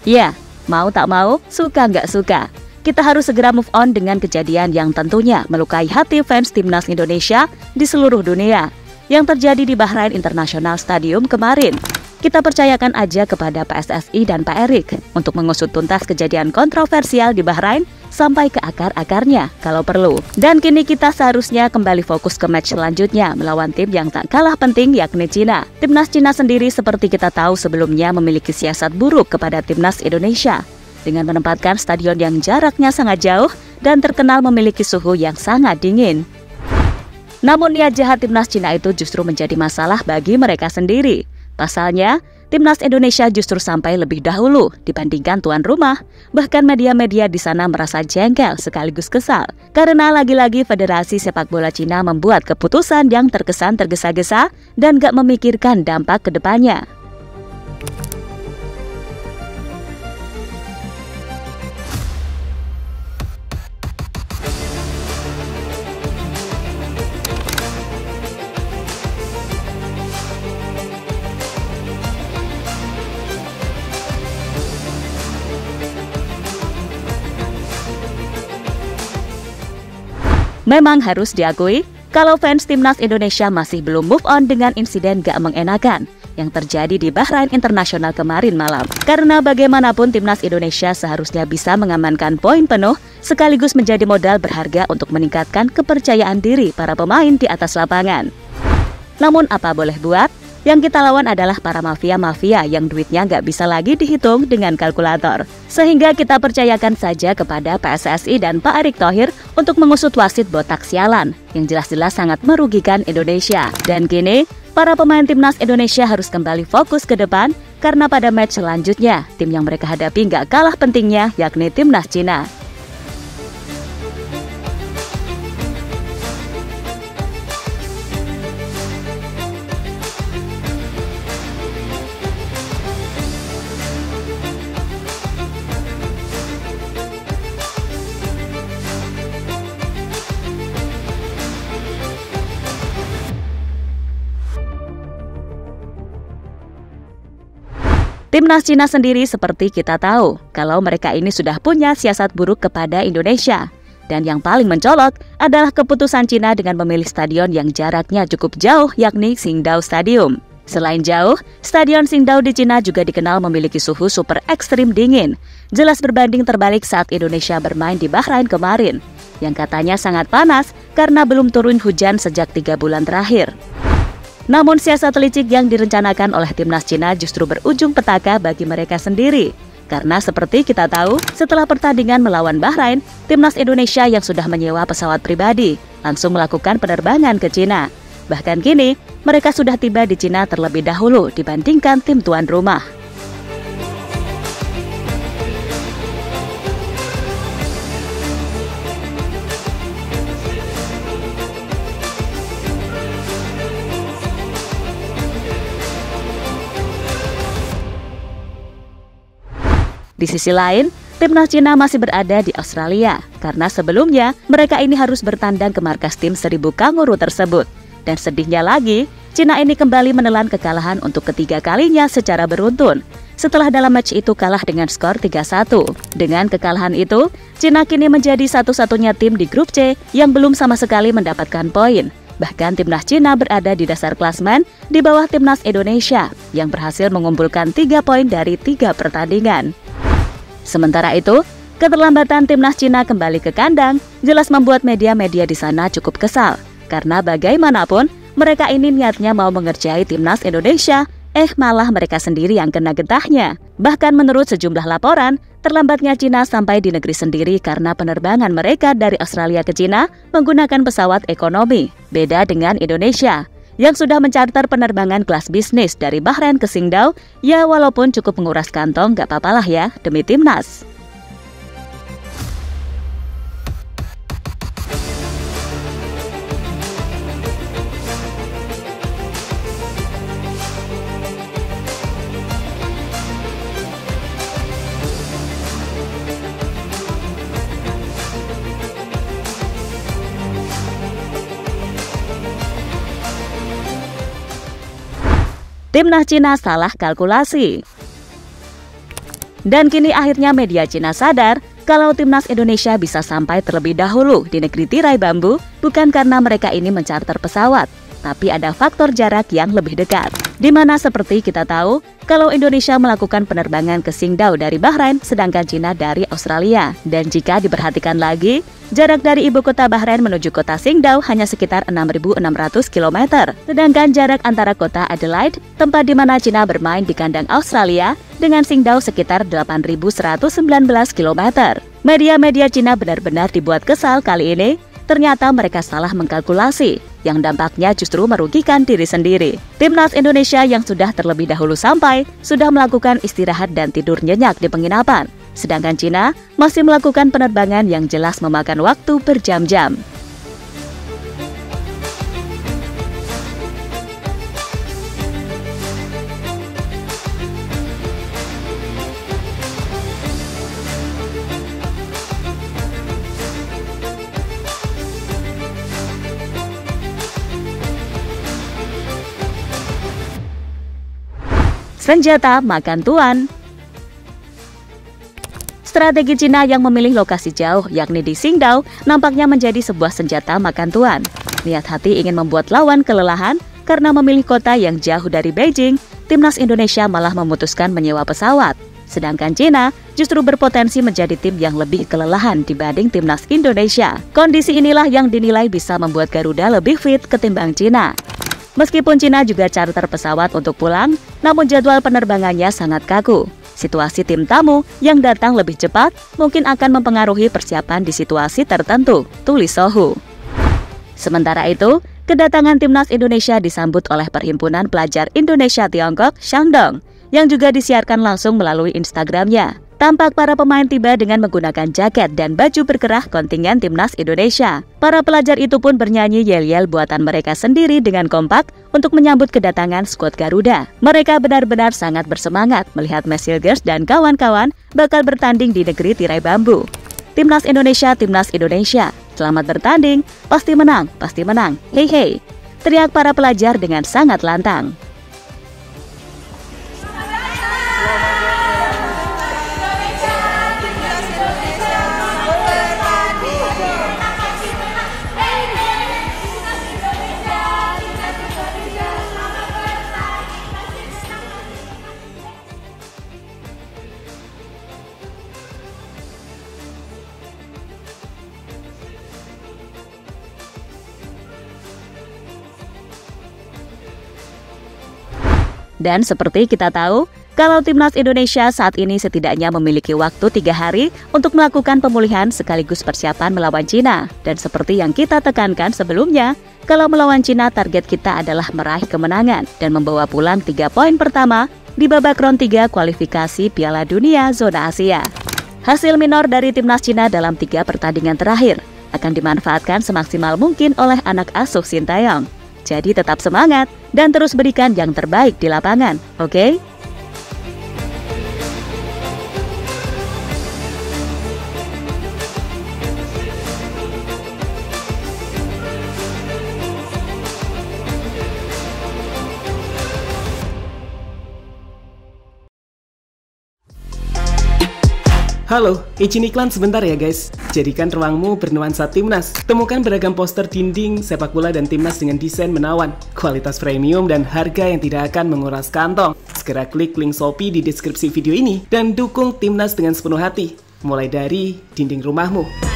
Ya, mau tak mau, suka nggak suka, kita harus segera move on dengan kejadian yang tentunya melukai hati fans timnas Indonesia di seluruh dunia yang terjadi di Bahrain International Stadium kemarin. Kita percayakan aja kepada PSSI dan Pak Erik untuk mengusut tuntas kejadian kontroversial di Bahrain sampai ke akar-akarnya kalau perlu. Dan kini kita seharusnya kembali fokus ke match selanjutnya melawan tim yang tak kalah penting yakni Cina. Timnas Cina sendiri seperti kita tahu sebelumnya memiliki siasat buruk kepada timnas Indonesia dengan menempatkan stadion yang jaraknya sangat jauh dan terkenal memiliki suhu yang sangat dingin. Namun niat jahat timnas Cina itu justru menjadi masalah bagi mereka sendiri. Pasalnya, timnas Indonesia justru sampai lebih dahulu dibandingkan tuan rumah. Bahkan media-media di sana merasa jengkel sekaligus kesal karena lagi-lagi Federasi Sepak Bola Cina membuat keputusan yang terkesan tergesa-gesa dan gak memikirkan dampak ke depannya. Memang harus diakui, kalau fans timnas Indonesia masih belum move on dengan insiden gak mengenakan yang terjadi di Bahrain International kemarin malam. Karena bagaimanapun timnas Indonesia seharusnya bisa mengamankan poin penuh sekaligus menjadi modal berharga untuk meningkatkan kepercayaan diri para pemain di atas lapangan. Namun apa boleh buat, yang kita lawan adalah para mafia-mafia yang duitnya nggak bisa lagi dihitung dengan kalkulator. Sehingga kita percayakan saja kepada PSSI dan Pak Erick Thohir untuk mengusut wasit botak sialan yang jelas-jelas sangat merugikan Indonesia. Dan kini, para pemain timnas Indonesia harus kembali fokus ke depan karena pada match selanjutnya, tim yang mereka hadapi nggak kalah pentingnya yakni timnas Cina. Timnas Cina sendiri seperti kita tahu, kalau mereka ini sudah punya siasat buruk kepada Indonesia. Dan yang paling mencolok adalah keputusan Cina dengan memilih stadion yang jaraknya cukup jauh yakni Qingdao Stadium. Selain jauh, Stadion Qingdao di Cina juga dikenal memiliki suhu super ekstrim dingin. Jelas berbanding terbalik saat Indonesia bermain di Bahrain kemarin, yang katanya sangat panas karena belum turun hujan sejak 3 bulan terakhir. Namun siasat licik yang direncanakan oleh timnas Cina justru berujung petaka bagi mereka sendiri. Karena seperti kita tahu, setelah pertandingan melawan Bahrain, timnas Indonesia yang sudah menyewa pesawat pribadi langsung melakukan penerbangan ke Cina. Bahkan kini, mereka sudah tiba di Cina terlebih dahulu dibandingkan tim tuan rumah. Di sisi lain, timnas Cina masih berada di Australia karena sebelumnya mereka ini harus bertandang ke markas tim 1000 kanguru tersebut. Dan sedihnya lagi, Cina ini kembali menelan kekalahan untuk ketiga kalinya secara beruntun setelah dalam match itu kalah dengan skor 3-1. Dengan kekalahan itu, Cina kini menjadi satu-satunya tim di grup C yang belum sama sekali mendapatkan poin. Bahkan timnas Cina berada di dasar klasmen di bawah timnas Indonesia yang berhasil mengumpulkan 3 poin dari 3 pertandingan. Sementara itu, keterlambatan timnas Cina kembali ke kandang jelas membuat media-media di sana cukup kesal. Karena bagaimanapun, mereka ini niatnya mau mengerjai timnas Indonesia, malah mereka sendiri yang kena getahnya. Bahkan menurut sejumlah laporan, terlambatnya Cina sampai di negeri sendiri karena penerbangan mereka dari Australia ke Cina menggunakan pesawat ekonomi. Beda dengan Indonesia yang sudah mencarter penerbangan kelas bisnis dari Bahrain ke Qingdao, ya walaupun cukup menguras kantong gak papalah ya demi timnas. Timnas Cina salah kalkulasi. Dan kini akhirnya media Cina sadar kalau timnas Indonesia bisa sampai terlebih dahulu di negeri tirai bambu bukan karena mereka ini mencarter pesawat, tapi ada faktor jarak yang lebih dekat. Di mana seperti kita tahu, kalau Indonesia melakukan penerbangan ke Qingdao dari Bahrain, sedangkan Cina dari Australia. Dan jika diperhatikan lagi, jarak dari ibu kota Bahrain menuju kota Qingdao hanya sekitar 6.600 km. Sedangkan jarak antara kota Adelaide, tempat di mana Cina bermain di kandang Australia, dengan Qingdao sekitar 8.119 km. Media-media Cina benar-benar dibuat kesal kali ini. Ternyata mereka salah mengkalkulasi, yang dampaknya justru merugikan diri sendiri. Timnas Indonesia yang sudah terlebih dahulu sampai, sudah melakukan istirahat dan tidur nyenyak di penginapan. Sedangkan Cina masih melakukan penerbangan yang jelas memakan waktu berjam-jam. Senjata makan tuan. Strategi Cina yang memilih lokasi jauh, yakni di Qingdao, nampaknya menjadi sebuah senjata makan tuan. Niat hati ingin membuat lawan kelelahan karena memilih kota yang jauh dari Beijing, timnas Indonesia malah memutuskan menyewa pesawat. Sedangkan Cina justru berpotensi menjadi tim yang lebih kelelahan dibanding timnas Indonesia. Kondisi inilah yang dinilai bisa membuat Garuda lebih fit ketimbang Cina. Meskipun Cina juga charter pesawat untuk pulang, namun jadwal penerbangannya sangat kaku. Situasi tim tamu yang datang lebih cepat mungkin akan mempengaruhi persiapan di situasi tertentu, tulis Sohu. Sementara itu, kedatangan timnas Indonesia disambut oleh Perhimpunan Pelajar Indonesia Tiongkok, Shandong, yang juga disiarkan langsung melalui Instagramnya. Tampak para pemain tiba dengan menggunakan jaket dan baju berkerah kontingen timnas Indonesia. Para pelajar itu pun bernyanyi yel-yel buatan mereka sendiri dengan kompak untuk menyambut kedatangan skuad Garuda. Mereka benar-benar sangat bersemangat melihat Mesilgers dan kawan-kawan bakal bertanding di negeri tirai bambu. Timnas Indonesia, selamat bertanding, pasti menang, hei hei, teriak para pelajar dengan sangat lantang. Dan seperti kita tahu, kalau timnas Indonesia saat ini setidaknya memiliki waktu 3 hari untuk melakukan pemulihan sekaligus persiapan melawan Cina. Dan seperti yang kita tekankan sebelumnya, kalau melawan Cina target kita adalah meraih kemenangan dan membawa pulang 3 poin pertama di babak round 3 kualifikasi Piala Dunia Zona Asia. Hasil minor dari timnas Cina dalam 3 pertandingan terakhir akan dimanfaatkan semaksimal mungkin oleh anak asuh Sintayong. Jadi tetap semangat dan terus berikan yang terbaik di lapangan, oke? Halo, izin iklan sebentar ya guys. Jadikan ruangmu bernuansa timnas. Temukan beragam poster dinding, sepak bola dan timnas dengan desain menawan, kualitas premium dan harga yang tidak akan menguras kantong. Segera klik link Shopee di deskripsi video ini dan dukung timnas dengan sepenuh hati. Mulai dari dinding rumahmu.